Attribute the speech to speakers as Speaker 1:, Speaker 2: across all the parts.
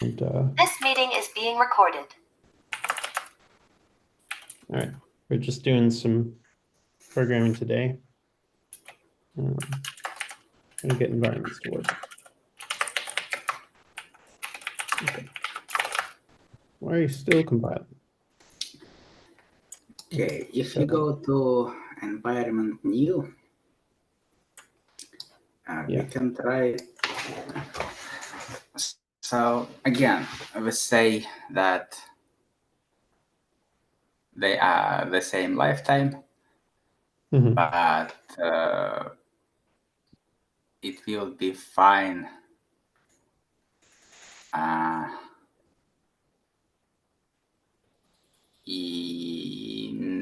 Speaker 1: And,
Speaker 2: This meeting is being recorded.
Speaker 1: all right, we're just doing some programming today. Trying to get environments to work. Okay. Why are you still compiling?
Speaker 3: Okay, if you go to environment new, we can try. So again, we say that they are the same lifetime, but it will be fine.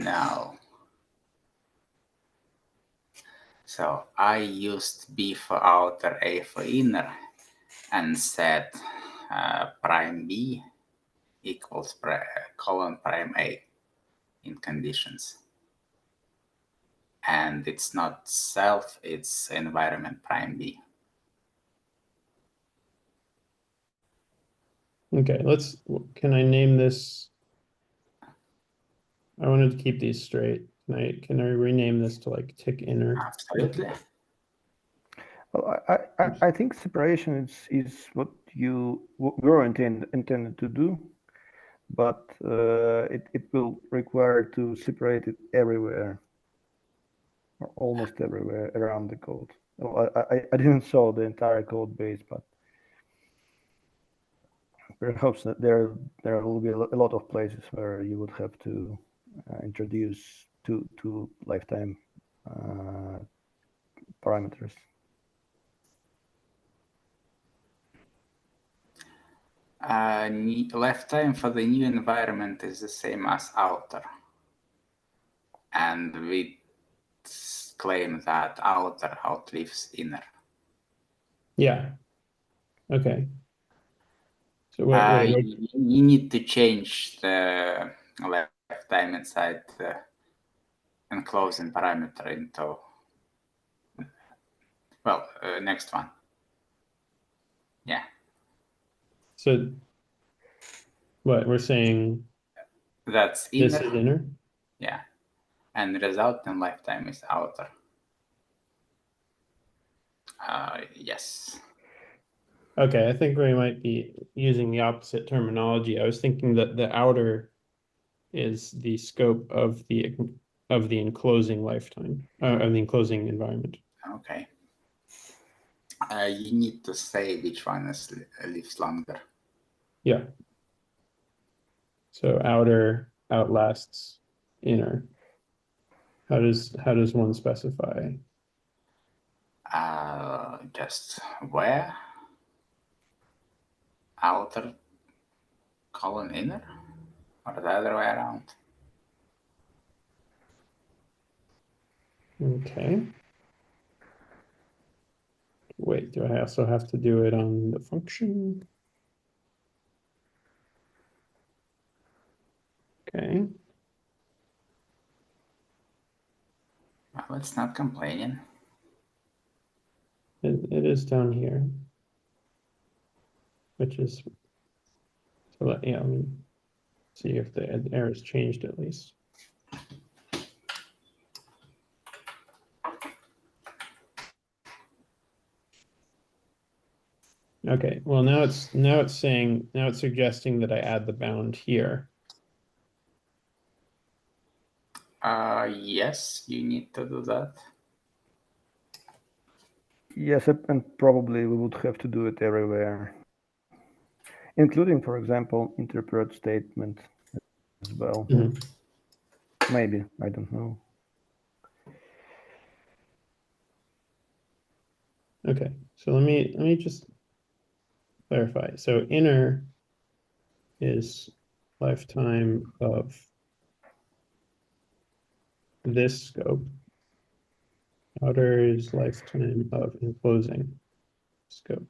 Speaker 3: No. So I used B for outer, A for inner, and set prime B equals colon prime A in conditions. And it's not self, it's environment prime B.
Speaker 1: Okay, can I name this? I wanted to keep these straight. Can I rename this to like tick inner?
Speaker 3: Absolutely.
Speaker 4: Well, I think separation is what you were intended to do, but it will require to separate it everywhere, or almost everywhere around the code. Well, I didn't saw the entire code base, but perhaps there will be a lot of places where you would have to introduce two lifetime parameters.
Speaker 3: Lifetime for the new environment is the same as outer. And we claim that outer outlives inner.
Speaker 1: Yeah. Okay. So
Speaker 3: you need to change the lifetime inside the enclosing parameter into, well, next one. Yeah.
Speaker 1: So what we're saying?
Speaker 3: That's inner.
Speaker 1: This is inner?
Speaker 3: Yeah. And result in lifetime is outer. Yes.
Speaker 1: Okay, I think we might be using the opposite terminology. I was thinking that the outer is the scope of the enclosing lifetime, of the enclosing environment.
Speaker 3: Okay. You need to say which one lives longer.
Speaker 1: Yeah. So outer outlasts inner. How does one specify?
Speaker 3: Just where outer colon inner, or the other way around.
Speaker 1: Okay. Wait, do I also have to do it on the function? Okay.
Speaker 3: Well, it's not complaining.
Speaker 1: It is down here, which is, so let me see if the error has changed at least. Okay, well now it's suggesting that I add the bound here.
Speaker 3: Yes, you need to do that.
Speaker 4: Yes, and probably we would have to do it everywhere, including, for example, interpret statement as well. Maybe, I don't know.
Speaker 1: Okay, so let me just clarify. So inner is lifetime of this scope. Outer is lifetime of enclosing scope.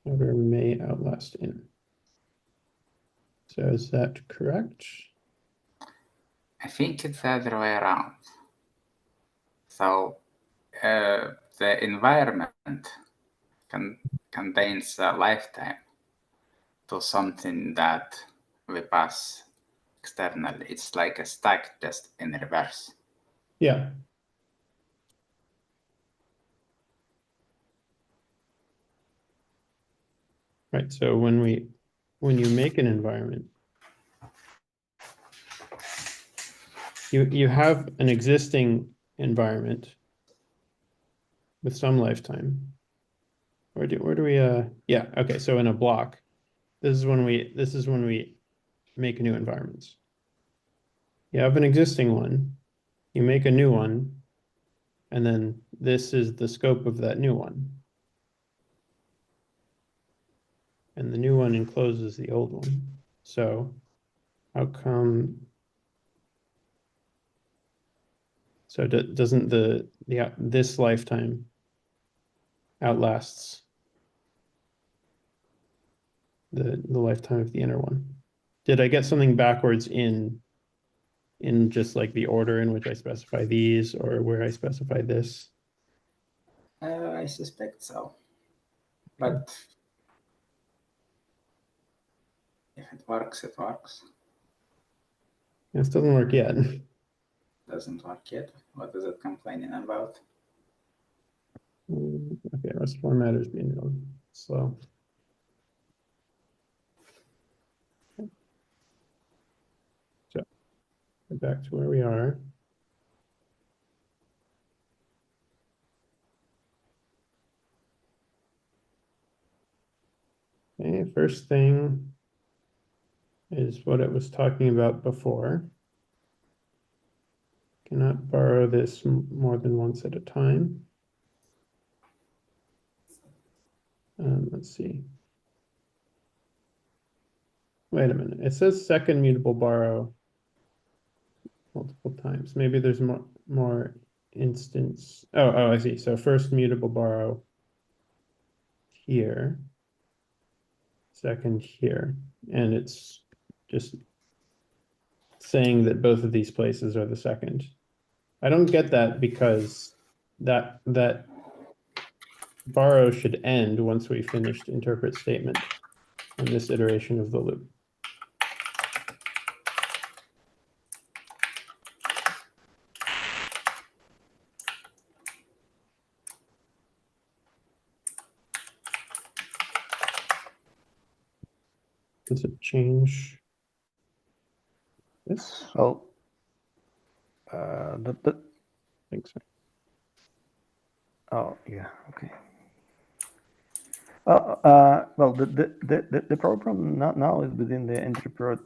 Speaker 1: Outer may outlast inner. So is that correct?
Speaker 3: I think it's the other way around. So the environment contains a lifetime to something that we pass externally. It's like a stack just in reverse.
Speaker 1: Yeah. Right, so when you make an environment, you have an existing environment with some lifetime. Where do we yeah, okay, so in a block, this is when we make new environments. You have an existing one, you make a new one, and then this is the scope of that new one. And the new one encloses the old one. So how come? So doesn't this lifetime outlasts the lifetime of the inner one? Did I get something backwards in just like the order in which I specify these or where I specify this?
Speaker 3: I suspect so. But if it works, it works.
Speaker 1: This doesn't work yet.
Speaker 3: Doesn't work yet. What is it complaining about?
Speaker 1: Okay, rest formatters being real slow. So go back to where we are. Okay, first thing is what it was talking about before. Cannot borrow this more than once at a time. Let's see. Wait a minute. It says second mutable borrow multiple times. Maybe there's more instance. Oh, I see. So first mutable borrow here, second here, and it's just saying that both of these places are the second. I don't get that because that borrow should end once we finished interpret statement on this iteration of the loop. Does it change this?
Speaker 4: Well,
Speaker 1: I think so.
Speaker 4: oh yeah, okay. Well, the problem now is within the interpret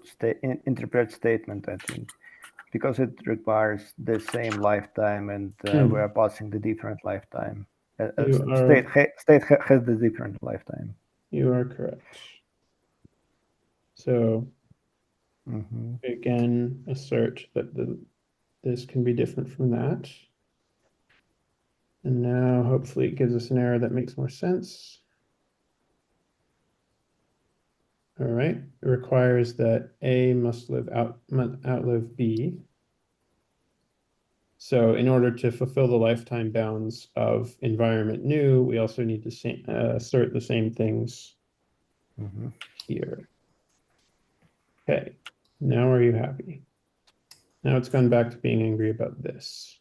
Speaker 4: statement, I think, because it requires the same lifetime, and we are passing the different lifetime. State has the different lifetime.
Speaker 1: You are correct. So again, assert that this can be different from that. And now hopefully it gives us an error that makes more sense. All right, it requires that A must outlive B. So in order to fulfill the lifetime bounds of environment new, we also need to assert the same things here. Okay, now are you happy? Now it's gone back to being angry about this.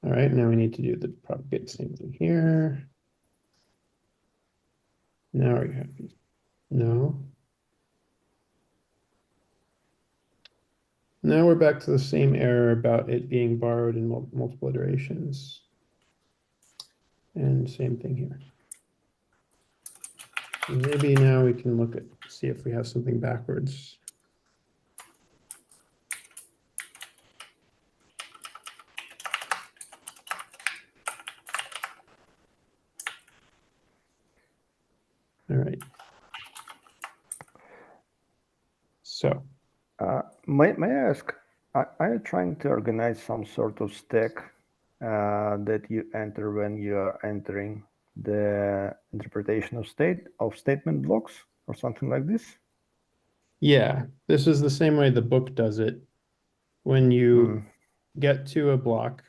Speaker 1: All right, now we need to do the propagate same thing here. Now are you happy? No. Now we're back to the same error about it being borrowed in multiple iterations. And same thing here. Maybe now we can look at, see if we have something backwards. All right. So.
Speaker 4: May I ask, are you trying to organize some sort of stack that you enter when you are entering the interpretation of statement blocks or something like this?
Speaker 1: Yeah, this is the same way the book does it. When you get to a block,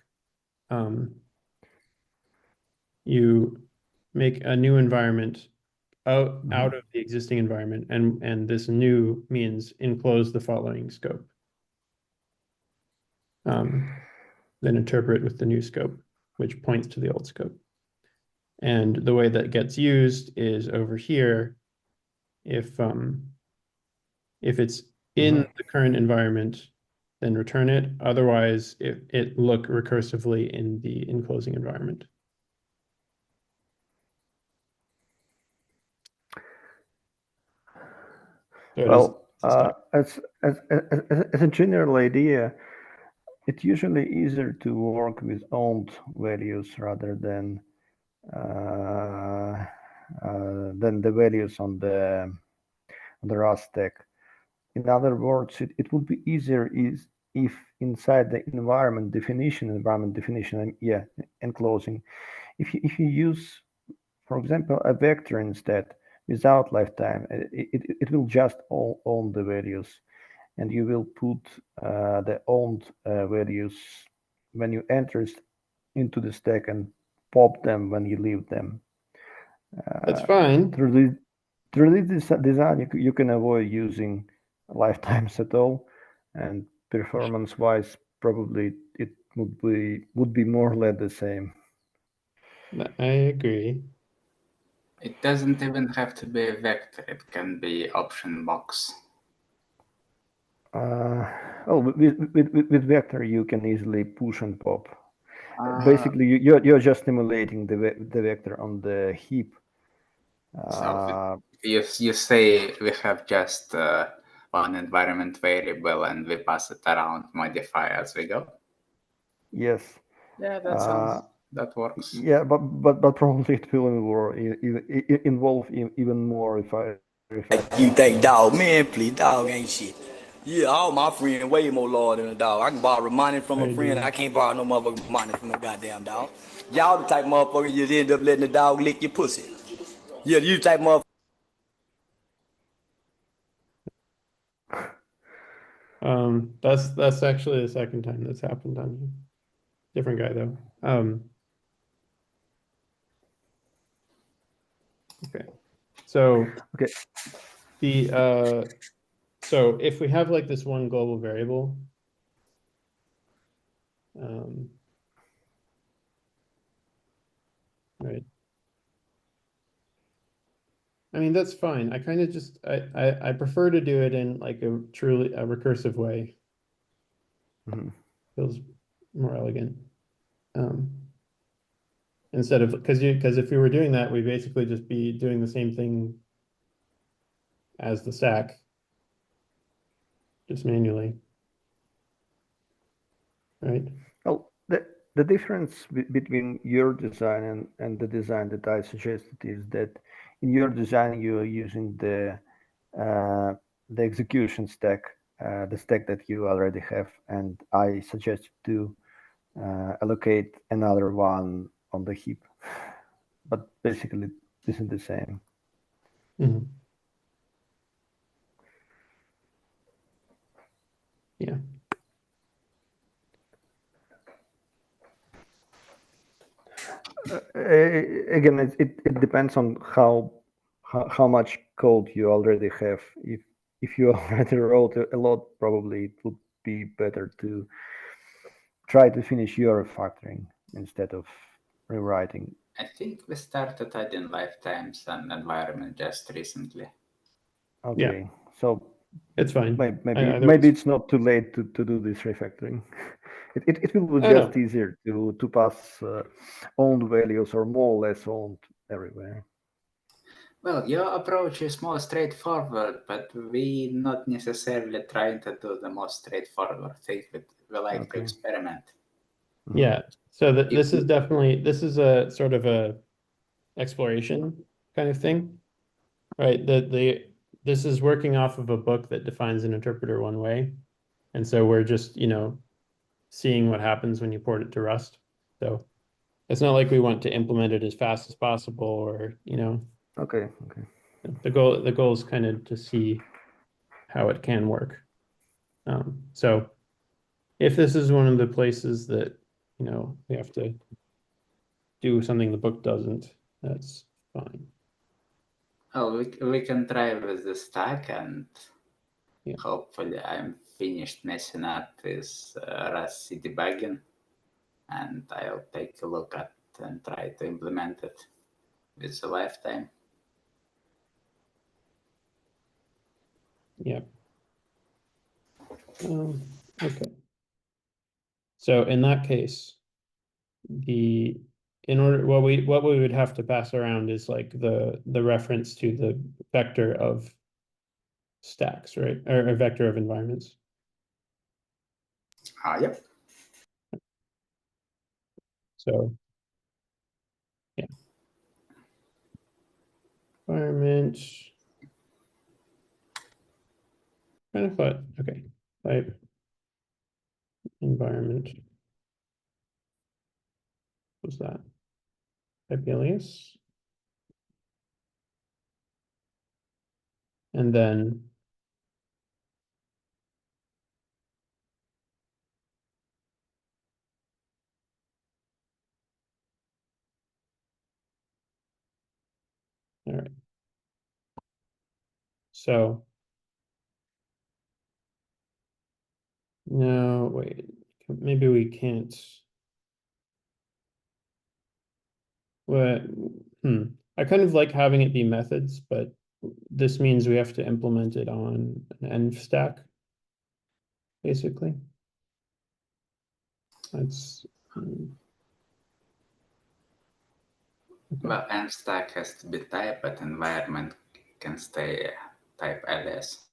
Speaker 1: you make a new environment out of the existing environment, and this new means enclose the following scope. Then interpret with the new scope, which points to the old scope. And the way that gets used is over here. If it's in the current environment, then return it. Otherwise, it look recursively in the enclosing environment. So
Speaker 4: Well, as a general idea, it's usually easier to work with owned values rather than the values on the Rust stack. In other words, it would be easier if inside the environment definition, enclosing, if you use, for example, a vector instead without lifetime, it will just own the values, and you will put the owned values when you enter into the stack and pop them when you leave them.
Speaker 1: that's fine.
Speaker 4: Through this design, you can avoid using lifetimes at all, and performance-wise, probably it would be more or less the same.
Speaker 1: I agree.
Speaker 3: It doesn't even have to be a vector. It can be option box.
Speaker 4: With vector, you can easily push and pop. Basically, you're just simulating the vector on the heap.
Speaker 3: So you say we have just one environment variable and we pass it around, modify as we go.
Speaker 4: Yes.
Speaker 3: Yeah, that works.
Speaker 4: Yeah, but probably it will involve even more if I.
Speaker 5: You think dog, man, please, dog ain't shit. Yeah, all my friends way more loyal than a dog. I can borrow money from a friend. I can't borrow no motherfucking money from no goddamn dog. Y'all the type of motherfucker you end up letting the dog lick your pussy. Yeah, you type of
Speaker 1: That's actually the second time that's happened on you. Different guy though. Okay. So
Speaker 4: okay.
Speaker 1: So if we have like this one global variable, right. I mean, that's fine. I kind of just, I prefer to do it in like a truly a recursive way. Feels more elegant. Instead of, because if we were doing that, we'd basically just be doing the same thing as the stack, just manually, right?
Speaker 4: Well, the difference between your design and the design that I suggested is that in your design you are using the execution stack, the stack that you already have, and I suggest to allocate another one on the heap. But basically, this is the same.
Speaker 1: Yeah.
Speaker 4: Again, it depends on how much code you already have. If you already wrote a lot, probably it would be better to try to finish your refactoring instead of rewriting.
Speaker 3: I think we started adding lifetimes and environment just recently.
Speaker 4: Okay,
Speaker 1: yeah.
Speaker 4: So
Speaker 1: it's fine.
Speaker 4: Maybe it's not too late to do this refactoring. It will be just easier to pass owned values or more or less owned everywhere.
Speaker 3: Well, your approach is more straightforward, but we not necessarily trying to do the most straightforward thing. We like to experiment.
Speaker 1: Yeah. So this is a sort of a exploration kind of thing, right? This is working off of a book that defines an interpreter one way, and so we're just seeing what happens when you port it to Rust. So it's not like we want to implement it as fast as possible, or
Speaker 4: Okay.
Speaker 1: The goal is kind of to see how it can work. So if this is one of the places that we have to do something the book doesn't, That's fine.
Speaker 3: Oh, we can try with the stack, and
Speaker 1: Yeah.
Speaker 3: hopefully I'm finished messing up with Rust debugging, and I'll take a look at and try to implement it with the lifetime.
Speaker 1: Yeah. Okay. So in that case, what we would have to pass around is like the reference to the vector of stacks, right? Or a vector of environments.
Speaker 3: Yep.
Speaker 1: So yeah. Environment. Kind of thought, okay. Type environment. What's that? Type alias. And then all right. So no, wait, maybe we can't. What? I kind of like having it be methods, but this means we have to implement it on an env stack, basically. That's okay.
Speaker 3: Well, and stack has to be type, but environment can stay type alias.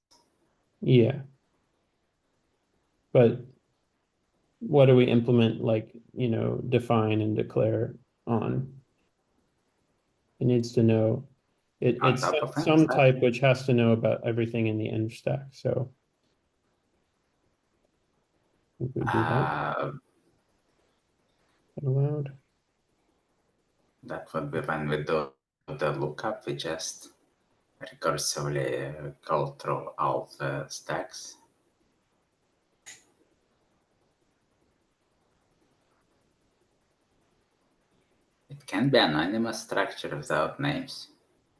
Speaker 1: Yeah. But what do we implement, like, define and declare on? It needs to know
Speaker 3: On
Speaker 1: it's
Speaker 3: top of env
Speaker 1: some
Speaker 3: stack?
Speaker 1: type which has to know about everything in the env stack. So we do that allowed.
Speaker 3: That would be when we do the lookup, we just recursively go through all the stacks. It can be anonymous structure without names,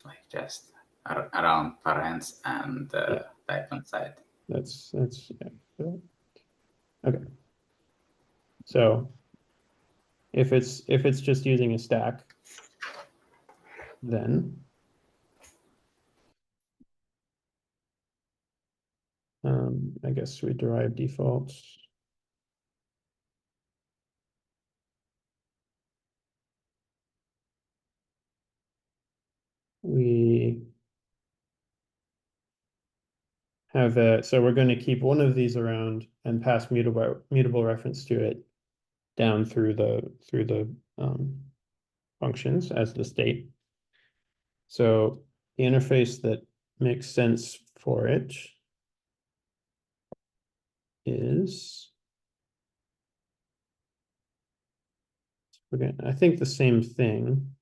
Speaker 3: like just around parents and
Speaker 1: Yeah.
Speaker 3: type inside.
Speaker 1: That's yeah. Okay. So if it's just using a stack, then I guess we derive defaults. We have so we're going to keep one of these around and pass mutable reference to it down through the functions as the state. So the interface that makes sense for it is, I think, the same thing.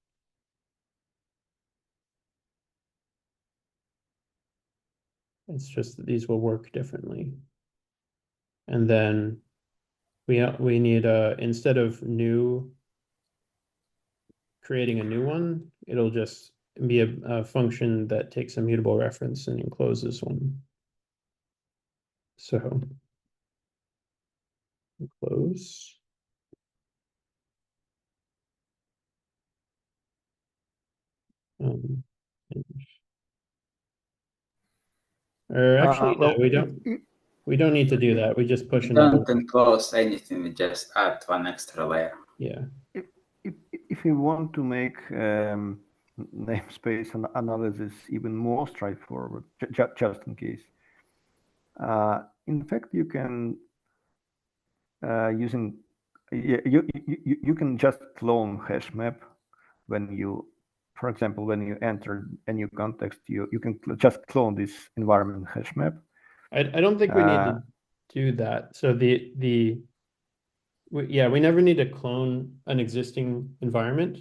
Speaker 1: It's just that these will work differently. And then we need instead of creating a new one, it'll just be a function that takes a mutable reference and encloses one. So close. Or actually, no, we don't need to do that. We just push another.
Speaker 3: Don't enclose anything, we just add one extra layer.
Speaker 1: Yeah.
Speaker 4: If you want to make namespace analysis even more straightforward, just in case, in fact, you can you can just clone hash map when you, for example, when you enter a new context, you can just clone this environment hash map.
Speaker 1: I don't think we need to do that. So we never need to clone an existing environment,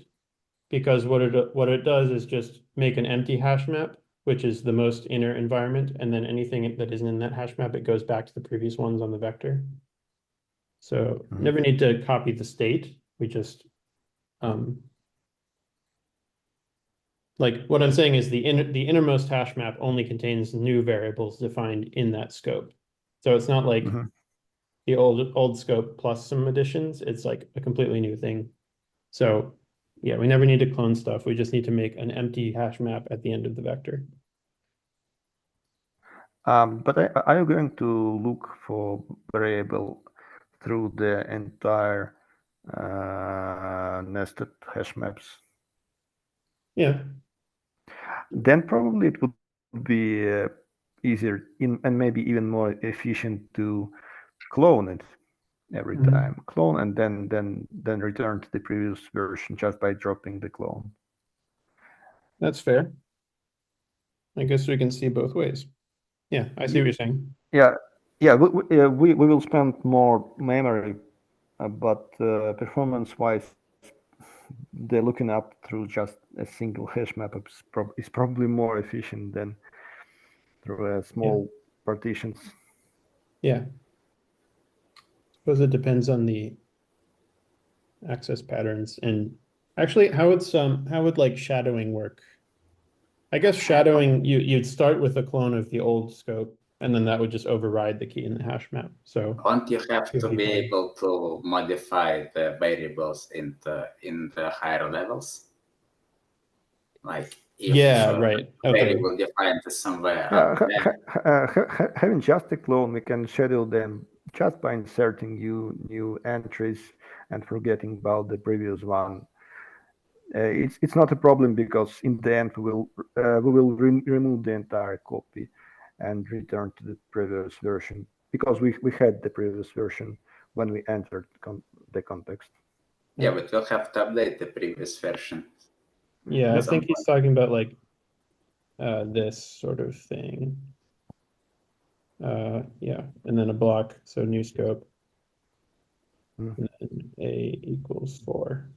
Speaker 1: because what it does is just make an empty hash map, which is the most inner environment, and then anything that isn't in that hash map, it goes back to the previous ones on the vector. So never need to copy the state. We just Like what I'm saying is the innermost hash map only contains new variables defined in that scope. So it's not like
Speaker 4: Mhm.
Speaker 1: the old scope plus some additions. It's like a completely new thing. So yeah, we never need to clone stuff. We just need to make an empty hash map at the end of the vector.
Speaker 4: But are you going to look for variable through the entire nested hash maps?
Speaker 1: Yeah.
Speaker 4: Then probably it would be easier and maybe even more efficient to clone it every
Speaker 1: Mhm.
Speaker 4: time. Clone and then return to the previous version just by dropping the clone.
Speaker 1: That's fair. I guess we can see both ways. Yeah, I see what you're saying.
Speaker 4: Yeah, yeah. We will spend more memory, but performance-wise, the looking up through just a single hash map is probably more efficient than through small partitions.
Speaker 1: Yeah. Suppose it depends on the access patterns. And actually, how would like shadowing work? I guess shadowing you'd start with a clone of the old scope, and then that would just override the key in the hash map. So
Speaker 3: Don't you have
Speaker 1: it'd
Speaker 3: to
Speaker 1: be
Speaker 3: be
Speaker 1: fine.
Speaker 3: able to modify the variables in the higher levels? Like if
Speaker 1: Yeah, right. Okay.
Speaker 3: variable defined somewhere
Speaker 4: Yeah,
Speaker 3: up there.
Speaker 4: having just a clone, we can schedule them just by inserting new entries and forgetting about the previous one. It's not a problem because in the end we will remove the entire copy and return to the previous version because we had the previous version when we entered the context.
Speaker 3: Yeah, but we'll have to update the previous version.
Speaker 1: Yeah, I
Speaker 3: At some
Speaker 1: think he's talking about like this sort of thing. Yeah, and then a block, so new scope.
Speaker 4: Mm.
Speaker 1: And then A equals 4.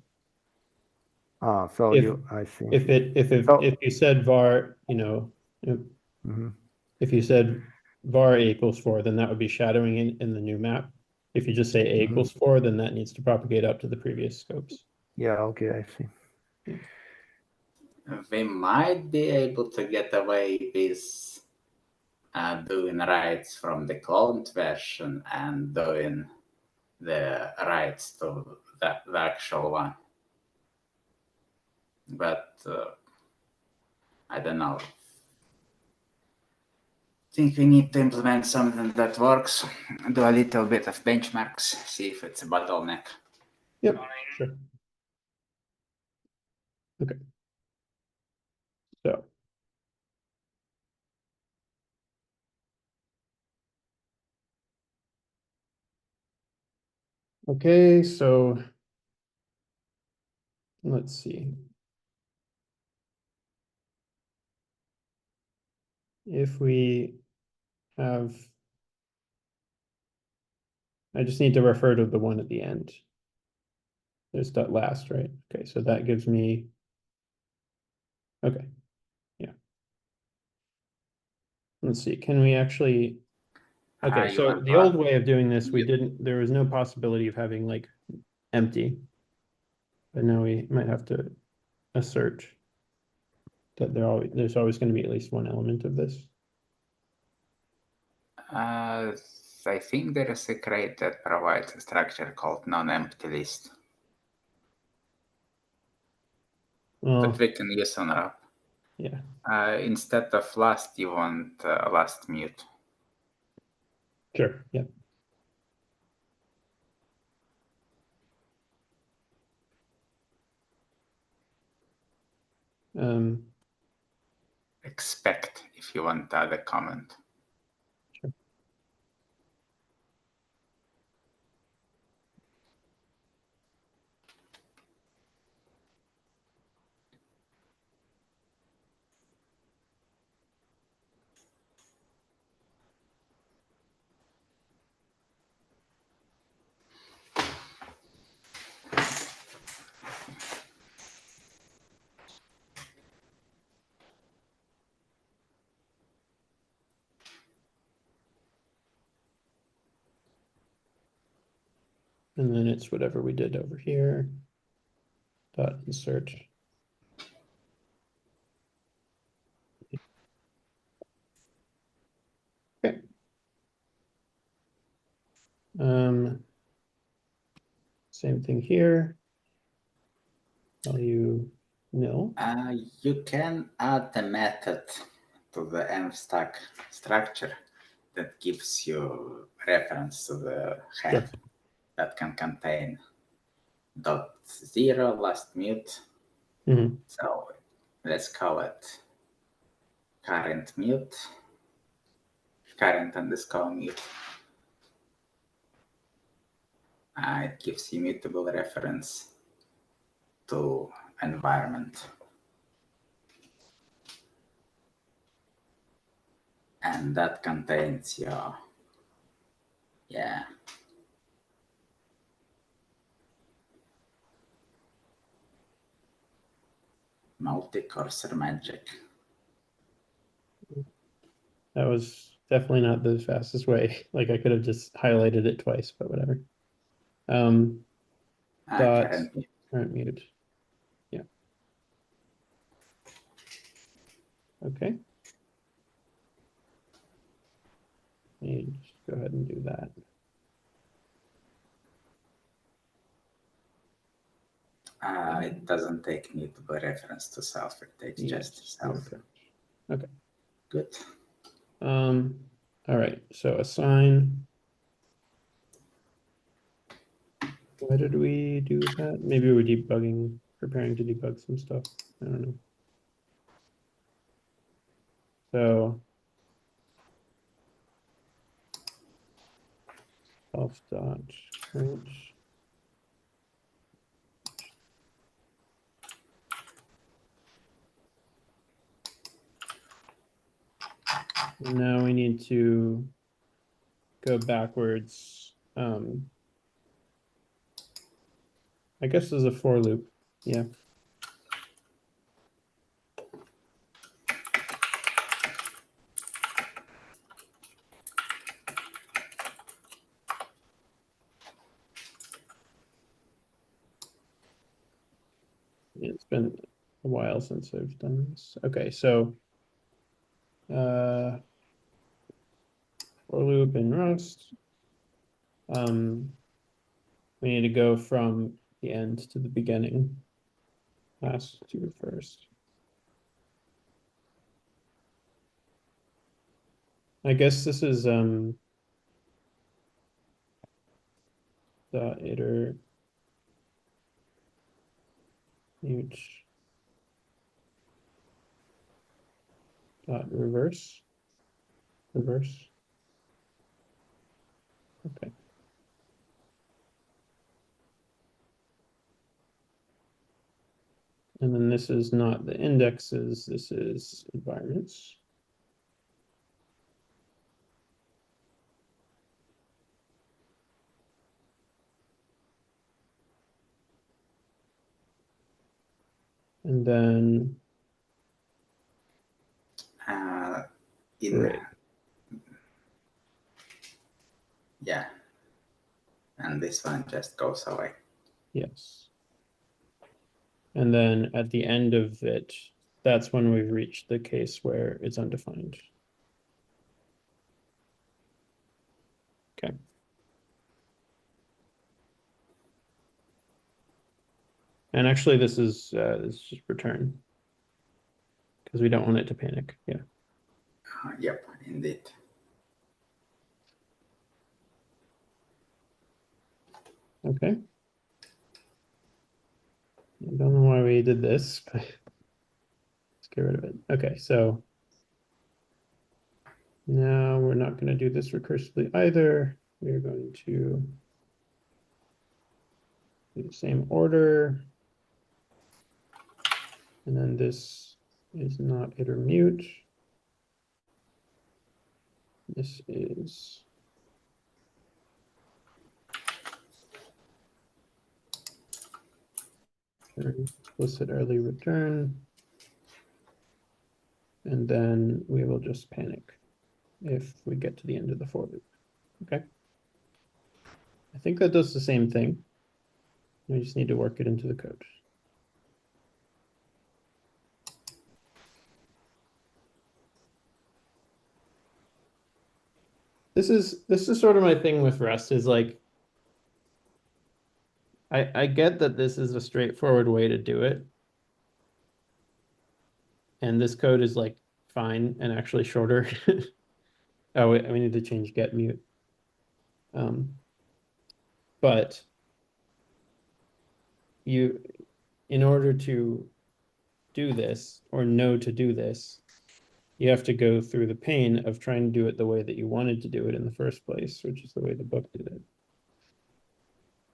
Speaker 4: So
Speaker 1: If
Speaker 4: I see.
Speaker 1: if you said var, you know,
Speaker 4: Mhm.
Speaker 1: if you said var A equals 4, then that would be shadowing in the new map. If you just say A equals 4, then that needs to propagate up to the previous scopes.
Speaker 4: Yeah, okay, I see.
Speaker 1: Yeah.
Speaker 3: We might be able to get away with doing writes from the cloned version and doing the writes to the actual one. But I don't know. I think we need to implement something that works, do a little bit of benchmarks, see if it's a bottleneck.
Speaker 1: Yep, sure. Okay. So okay, so let's see. If we have, I just need to refer to the one at the end. There's that last, right? Okay, so that gives me, okay, yeah. Let's see, can we actually, okay,
Speaker 3: You
Speaker 1: so
Speaker 3: want
Speaker 1: the
Speaker 3: to
Speaker 1: old way of doing this,
Speaker 3: you-
Speaker 1: there was no possibility of having like empty. But now we might have to assert that there's always going to be at least one element of this.
Speaker 3: I think there is a crate that provides a structure called non-empty list.
Speaker 1: Well,
Speaker 3: But we can use unwrap.
Speaker 1: yeah.
Speaker 3: Instead of last, you want last mute.
Speaker 1: Sure. Yeah. Um,
Speaker 3: Expect if you want to add a comment.
Speaker 1: sure. And then it's whatever we did over here. Dot insert. Same thing here. Value nil.
Speaker 3: You can add a method to the mstack structure that gives you reference to the head that can contain .0 last mute. So let's call it current mute, current underscore mute. It gives immutable reference to environment. And that contains your, multi-cursor magic.
Speaker 1: That was definitely not the fastest way. Like I could have just highlighted it twice, but whatever. Dot current mute. Yeah. Okay. And just go ahead and do that.
Speaker 3: It doesn't take mutable reference to self, it takes just self.
Speaker 1: Okay.
Speaker 3: Good.
Speaker 1: All right, so assign. Why did we do that? Maybe we're debugging, preparing to debug some stuff. I don't know. So self dot current. And now we need to go backwards. I guess there's a for loop. Yeah. It's been a while since I've done this. Okay, so for loop in Rust. We need to go from the end to the beginning. Last to first. I guess this is the iter mute dot reverse. Okay. And then this is not the indexes, this is environments. And then
Speaker 3: yeah, and this one just goes away.
Speaker 1: Yes. And then at the end of it, that's when we've reached the case where it's undefined. Okay. And actually this is just return because we don't want it to panic. Yeah.
Speaker 3: Yep, indeed.
Speaker 1: Okay. I don't know why we did this, but let's get rid of it. Okay, so now we're not going to do this recursively either. We're going to do the same order. And then this is not iter mute. This is explicit early return. And then we will just panic if we get to the end of the for loop. Okay. I think that does the same thing. We just need to work it into the code. This is sort of my thing with Rust is like I get that this is a straightforward way to do it. And this code is like fine and actually shorter. Oh, wait, we need to change get mute. But in order to do this or know to do this, you have to go through the pain of trying to do it the way that you wanted to do it in the first place, which is the way the book did it.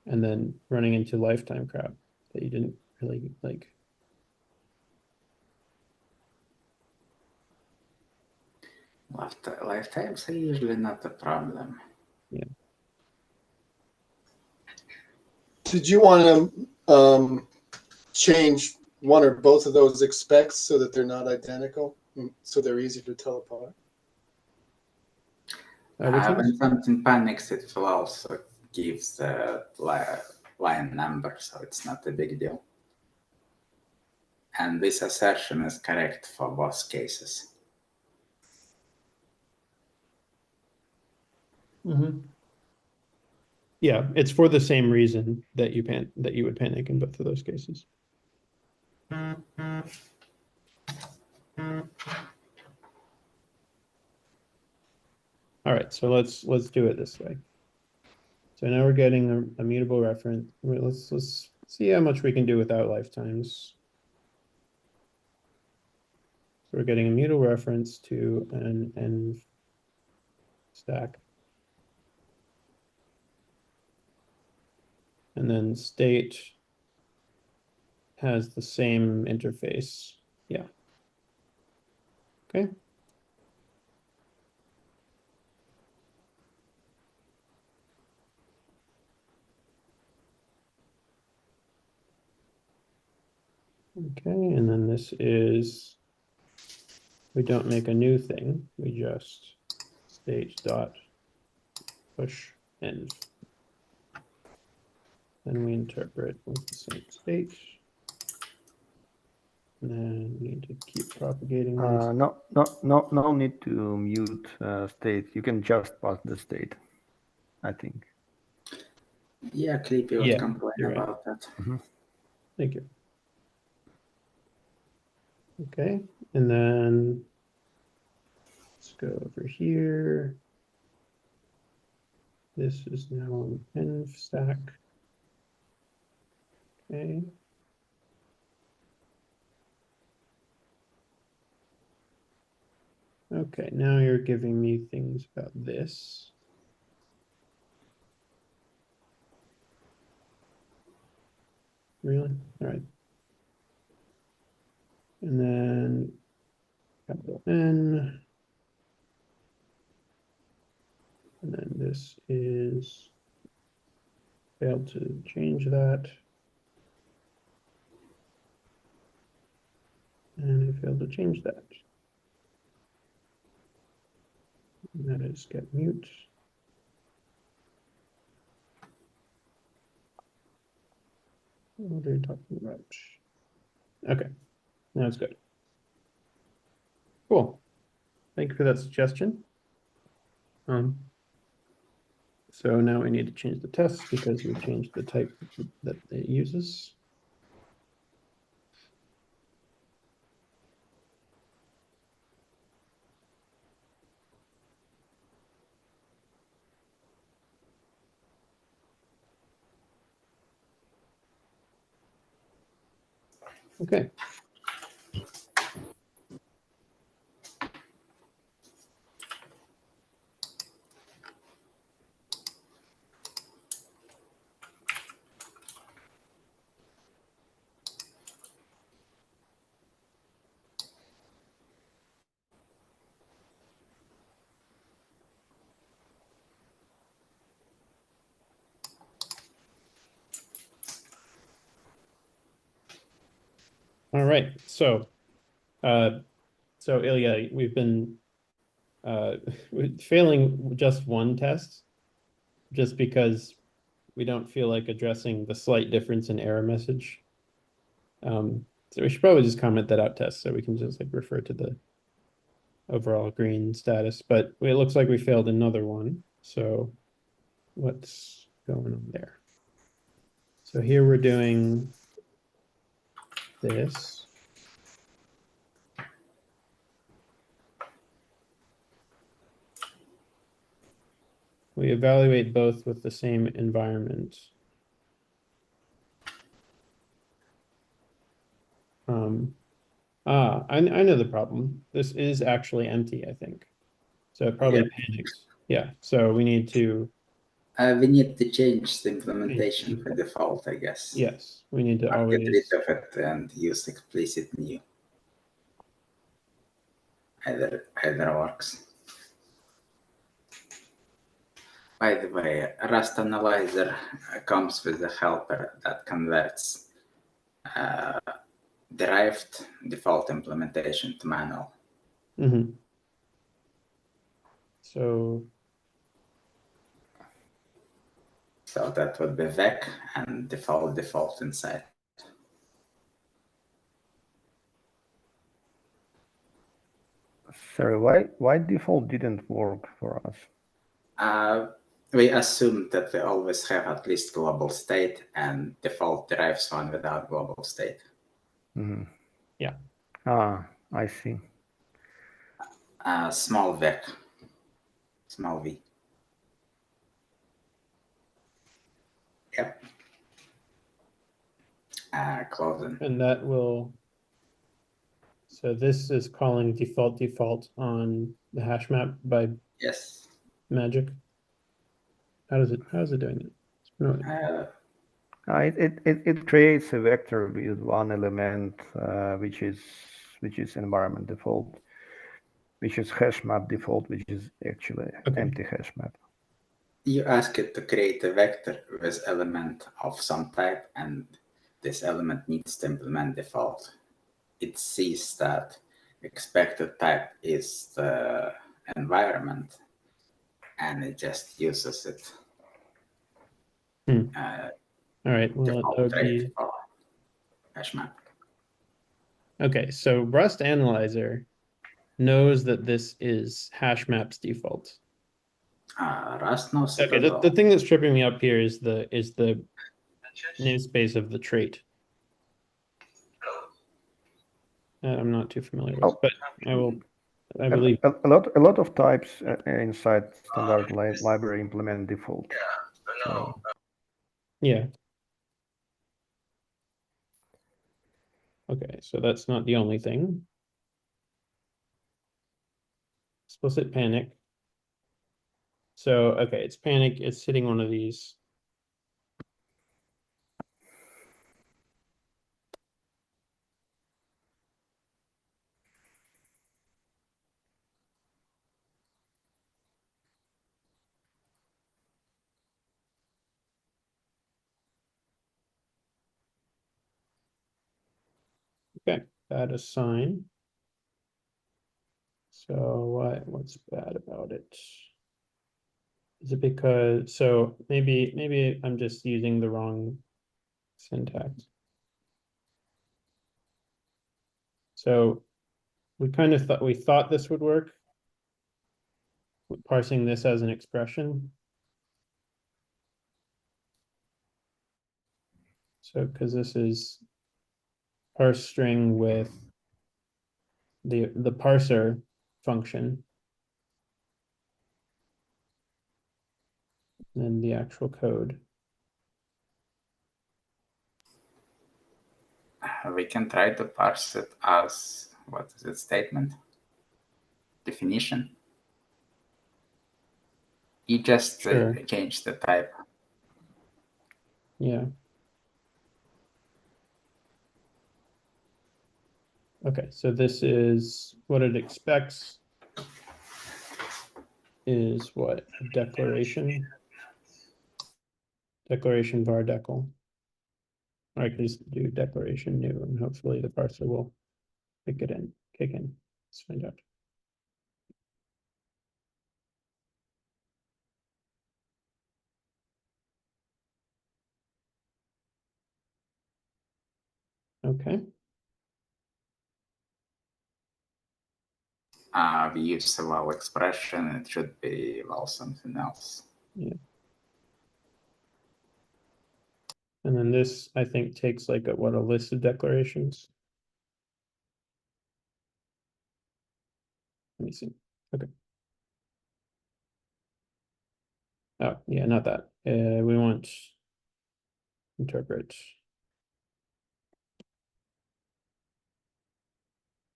Speaker 1: And then running into lifetime crap that you didn't really like.
Speaker 3: Lifetimes are usually not a problem.
Speaker 1: Yeah.
Speaker 6: Did you want to change one or both of those expects so that they're not identical, so they're easy to tell apart?
Speaker 3: When something panics, it will also give the line number, so it's not a big deal. And this assertion is correct for both cases.
Speaker 1: Yeah, it's for the same reason that you would panic in both of those cases. All right, so let's do it this way. So now we're getting a mutable reference. Let's see how much we can do without lifetimes. So we're getting a mutable reference to an env stack. And then state has the same interface. Yeah. Okay. Okay, and then this is, we don't make a new thing, we just state dot push env. Then we interpret with the same state. And then we need to keep propagating this.
Speaker 4: No need to mute state. You can just pass the state, I think.
Speaker 3: Yeah, Clippy would complain about that.
Speaker 1: Thank you. Okay, and then let's go over here. This is now an env stack. Okay. Okay, now you're giving me things about this. Really? All right. And then capital N. And then this is failed to change that. And I failed to change that. And that is get mute. What are you talking about? Okay, now it's good. Cool. Thank you for that suggestion. So now we need to change the test because we changed the type that it uses. Okay. All right. So Ilya, we've been failing just one test just because we don't feel like addressing the slight difference in error message. So we should probably just comment that out test so we can just like refer to overall green status, but it looks like we failed another one. So what's going on there? So here we're doing this. We evaluate both with the same environment. I know the problem. This is actually empty, I think. So it probably panics. Yeah, so we need to,
Speaker 3: We need to change the implementation for default, I guess.
Speaker 1: yes, we need to
Speaker 3: Or get
Speaker 1: always,
Speaker 3: rid of it and use explicit new. Either works. By the way, Rust Analyzer comes with a helper that converts derived default implementation to manual.
Speaker 1: mhm. So
Speaker 3: So that would be vec and default inside.
Speaker 4: Sorry, why default didn't work for us?
Speaker 3: We assume that we always have at least global state, and default derives one without global state.
Speaker 4: Mm-hmm.
Speaker 1: yeah,
Speaker 4: I see.
Speaker 3: Small vec, small v. Yep. Closing.
Speaker 1: and that will, so this is calling default on the hash map by
Speaker 3: Yes.
Speaker 1: magic. How is it doing it? No,
Speaker 4: It creates a vector with one element, which is environment default, which is hash map default, which is actually
Speaker 1: okay.
Speaker 4: empty hash map.
Speaker 3: You ask it to create a vector with element of some type, and this element needs to implement default. It sees that expected type is the environment, and it just uses it.
Speaker 1: All right, well, that would be,
Speaker 3: Hash map.
Speaker 1: okay, so Rust Analyzer knows that this is hash map's default.
Speaker 3: Rust knows it
Speaker 1: Okay,
Speaker 3: as well.
Speaker 1: the thing that's tripping me up here is the namespace of the trait. I'm not too familiar with, but I believe.
Speaker 4: A lot of types inside standard library implement default. So,
Speaker 1: Yeah. Okay, so that's not the only thing. Explicit panic. So, okay, it's panic, it's hitting one of these. Okay, bad assign. So what's bad about it? Is it because, so maybe I'm just using the wrong syntax. So we kind of thought this would work. Parsing this as an expression. So because this is parse string with the parser function. And the actual code.
Speaker 3: We can try to parse it as, what is it, statement? Definition. You just change the type.
Speaker 1: Yeah. Okay, so this is what it expects is what? A declaration. Declaration var decl. Or I can just do declaration new and hopefully the parser will kick in. Let's find out. Okay.
Speaker 3: we use a val expression, it should be val something else.
Speaker 1: And then this, I think, takes like a list of declarations. Let me see. Okay. Oh, yeah, not that. We want interpret.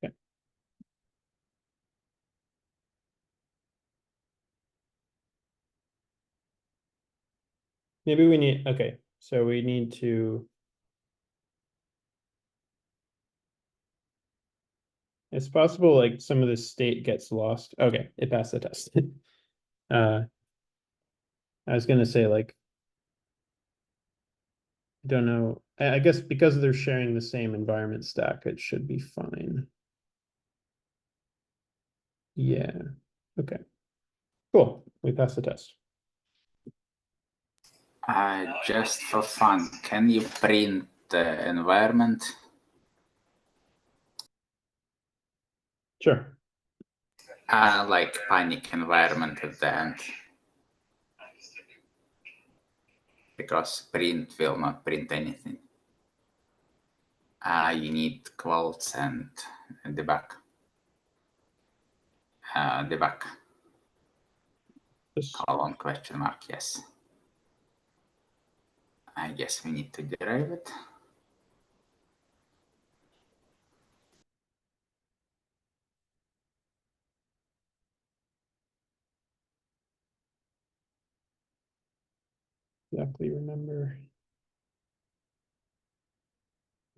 Speaker 1: Okay. Maybe we need, okay, so we need to. It's possible like some of the state gets lost. Okay, it passed the test. I was gonna say like, I don't know. I guess because they're sharing the same environment stack, it should be fine. Yeah, okay. Cool, we passed the test.
Speaker 3: Just for fun, can you print the environment?
Speaker 1: Sure.
Speaker 3: Like panic environment at the end. Because print will not print anything. You need quotes and debug. Debug. Colon question mark, yes. I guess we need to derive it.
Speaker 1: Exactly remember.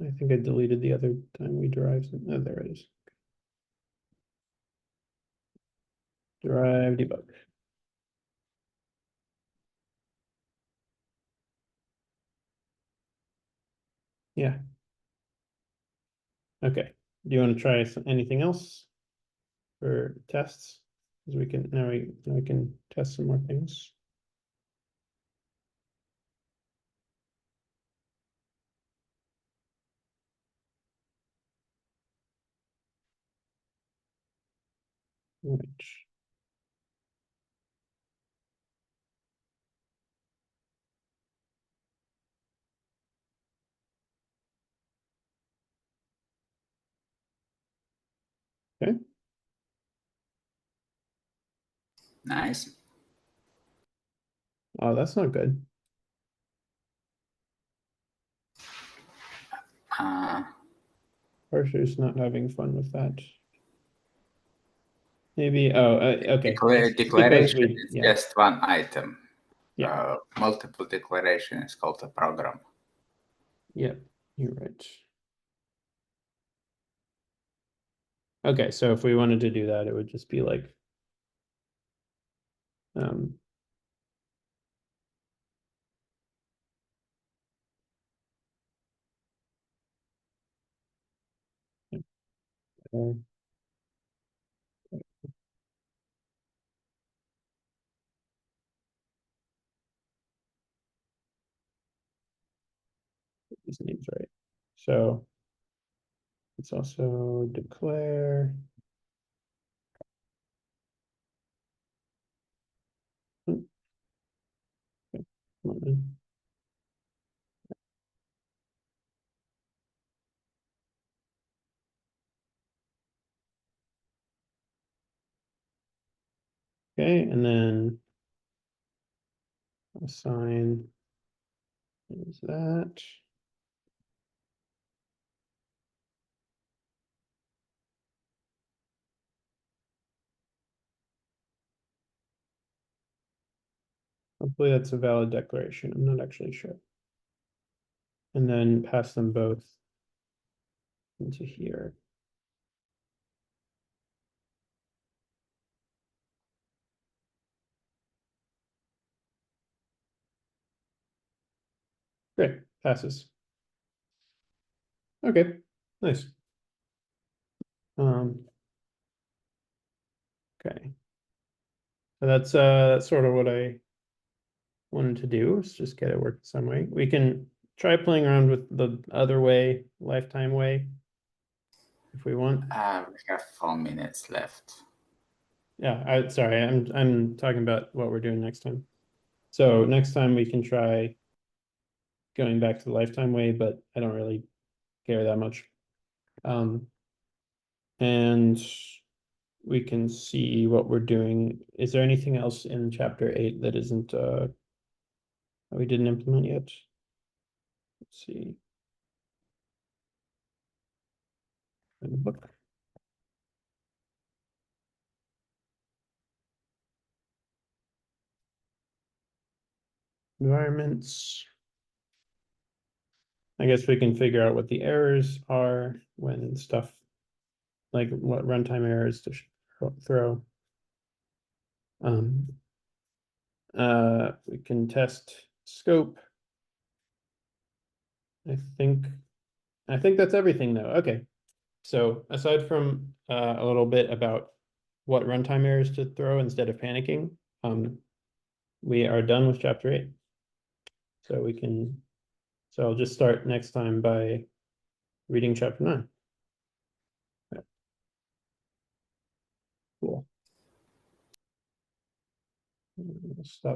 Speaker 1: I think I deleted the other time we derived it. Oh, there it is. Derive debug. Yeah. Okay. Do you want to try anything else for tests? Because we can now we can test some more things. Which okay.
Speaker 3: Nice.
Speaker 1: Oh, that's not good. Parser's not having fun with that. Maybe, oh, okay.
Speaker 3: Declaration is
Speaker 1: yeah.
Speaker 3: just one item.
Speaker 1: Yeah.
Speaker 3: Multiple declaration is called a program.
Speaker 1: Yep, you're right. Okay, so if we wanted to do that, it would just be like these names right. So it's also declare. Okay. Come on. Okay, and then assign is that. Hopefully that's a valid declaration. I'm not actually sure. And then pass them both into here. Great, passes. Okay, nice. Okay. So that's sort of what I wanted to do, is just get it working some way. We can try playing around with the other way, lifetime way. if we want.
Speaker 3: We have 4 minutes left.
Speaker 1: Yeah, sorry, I'm talking about what we're doing next time. So next time we can try going back to the lifetime way, but I don't really care that much. And we can see what we're doing. Is there anything else in chapter 8 that isn't that we didn't implement yet? Let's see. In the book. Environments. I guess we can figure out what the errors are when stuff, like what runtime errors to throw. We can test scope. I think that's everything though. Okay. So aside from a little bit about what runtime errors to throw instead of panicking, we are done with chapter 8. So I'll just start next time by reading chapter 9. Cool. Stop.